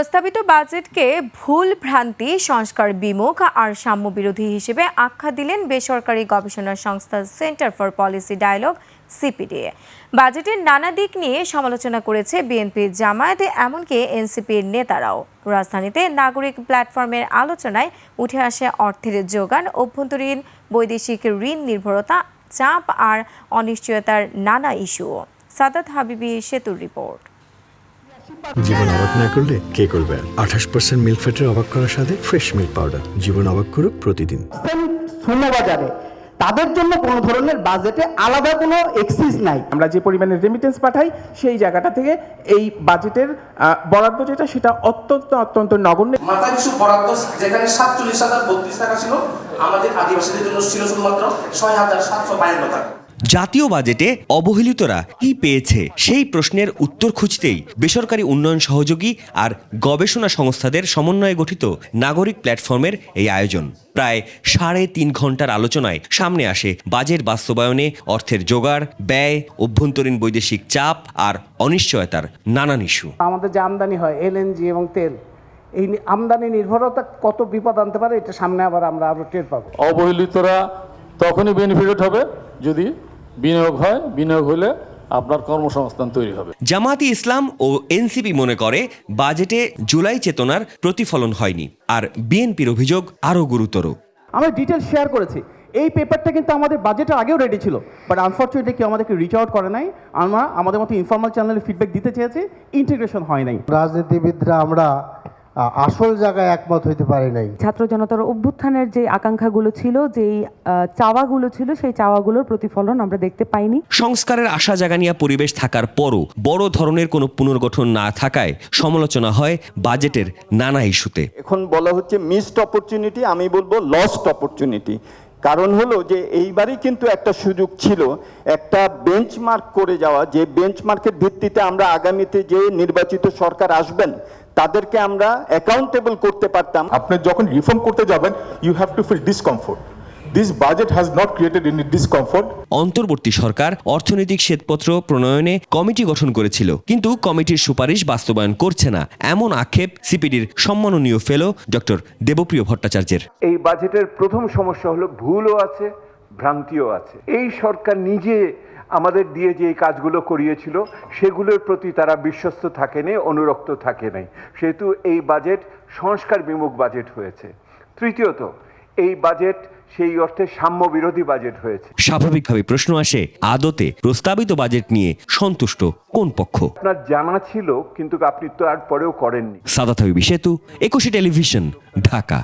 প্রস্তাবিত বাজেটকে ভুল ভ্রান্তি, সংস্কার বিমুখ আর সাম্য বিরোধী হিসেবে আখ্যা দিলেন বেসরকারি গবেষণা সংস্থা Centre for Policy Dialogue CPD. বাজেটের নানা দিক নিয়ে সমালোচনা করেছে বিএনপি, জামায়াত, এমনকি এনসিপির নেতারাও। রাজধানীতে নাগরিক প্ল্যাটফর্মের আলোচনায় উঠে আসে অর্থের যোগান, অভ্যন্তরীণ বৈদেশিক ঋণ নির্ভরতা, চাপ আর অনিশ্চয়তার নানা ইস্যুও। সাদাত হাবিবি সেতুর রিপোর্ট। জীবন অবাক না করলে কে করবে? 28% মিল্ক ফ্যাটের অবাক করার সাথে ফ্রেশ মিল্ক পাউডার। জীবন অবাক করুক প্রতিদিন। বাজারে তাদের জন্য কোনো ধরনের বাজেটে আলাদা কোনো এক্সিস নাই। আমরা যে পরিমাণে রেমিটেন্স পাঠাই সেই জায়গাটা থেকে এই বাজেটের বরাদ্দ যেটা সেটা অত্যন্ত নগণ্য। মাথায় কিছু বরাদ্দ যেখানে 47,032 টাকা ছিল, আমাদের আদিবাসীদের জন্য ছিল শুধুমাত্র 6,752 টাকা। জাতীয় বাজেটে অবহেলিতরা কি পেয়েছে সেই প্রশ্নের উত্তর খুঁজতেই বেসরকারি উন্নয়ন সহযোগী আর গবেষণা সংস্থাদের সমন্বয়ে গঠিত নাগরিক প্ল্যাটফর্মের এই আয়োজন। প্রায় 3.5 ঘন্টার আলোচনায় সামনে আসে বাজেট বাস্তবায়নে অর্থের জোগাড়, ব্যয়, অভ্যন্তরীণ বৈদেশিক চাপ আর অনিশ্চয়তার নানান ইস্যু। আমাদের যে আমদানি হয় এলএনজি এবং তেল, এই আমদানি নির্ভরতা কত বিপদ আনতে পারে এটা সামনে আবার আমরা আরো টের পাবো। অবহেলিতরা তখনই বেনিফিটেড হবে যদি বিনিয়োগ হয়, বিনিয়োগ হলে আপনার কর্মসংস্থান তৈরি হবে। জামায়াতে ইসলাম ও এনসিপি মনে করে বাজেটে জুলাই চেতনার প্রতিফলন হয়নি, আর বিএনপির অভিযোগ আরও গুরুতর। আমরা ডিটেল শেয়ার করেছি, এই পেপারটা কিন্তু আমাদের বাজেটের আগেও রেডি ছিল, বাট আনফর্চুনেটলি কেউ আমাদেরকে রিচ আউট করে নাই। আমরা আমাদের মতো ইনফর্মাল চ্যানেলে ফিডব্যাক দিতে চেয়েছি, ইন্টিগ্রেশন হয় নাই। রাজনীতিবিদরা আমরা আসল জায়গায় একমত হইতে পারি নাই। ছাত্র জনতার অভ্যুত্থানের যে আকাঙ্ক্ষাগুলো ছিল, যেই চাওয়াগুলো ছিল, সেই চাওয়াগুলোর প্রতিফলন আমরা দেখতে পাইনি। সংস্কারের আশা জাগানিয়া পরিবেশ থাকার পরও বড় ধরনের কোনো পুনর্গঠন না থাকায় সমালোচনা হয় বাজেটের নানা ইস্যুতে। এখন বলা হচ্ছে মিসড অপরচুনিটি, আমি বলবো লস্ট অপরচুনিটি। কারণ হলো যে এইবারই কিন্তু একটা সুযোগ ছিল একটা বেঞ্চমার্ক করে যাওয়া, যে বেঞ্চমার্কের ভিত্তিতে আমরা আগামীতে যে নির্বাচিত সরকার আসবেন তাদেরকে আমরা অ্যাকাউন্টেবল করতে পারতাম। আপনি যখন রিফর্ম করতে যাবেন, you have to feel discomfort. This budget has not created any discomfort. অন্তর্বর্তী সরকার অর্থনৈতিক শ্বেতপত্র প্রণয়নে কমিটি গঠন করেছিল, কিন্তু কমিটির সুপারিশ বাস্তবায়ন করছে না, এমন আক্ষেপ সিপিডির সম্মাননীয় ফেলো ডক্টর দেবপ্রিয় ভট্টাচার্যের। এই বাজেটের প্রথম সমস্যা হলো ভুলও আছে, ভ্রান্তিও আছে। এই সরকার নিজে আমাদের দিয়ে যে কাজগুলো করিয়েছিল সেগুলোর প্রতি তারা বিশ্বস্ত থাকেনি, অনুরক্ত থাকে নাই, সেহেতু এই বাজেট সংস্কার বিমুখ বাজেট হয়েছে। তৃতীয়ত, এই বাজেট সেই অর্থে সাম্য বিরোধী বাজেট হয়েছে। স্বাভাবিকভাবে প্রশ্ন আসে, আদতে প্রস্তাবিত বাজেট নিয়ে সন্তুষ্ট কোন পক্ষ? আপনার জানা ছিল কিন্তু আপনি তো আর পরেও করেননি। সাদাত হাবিবি সেতু, 21 টেলিভিশন, ঢাকা।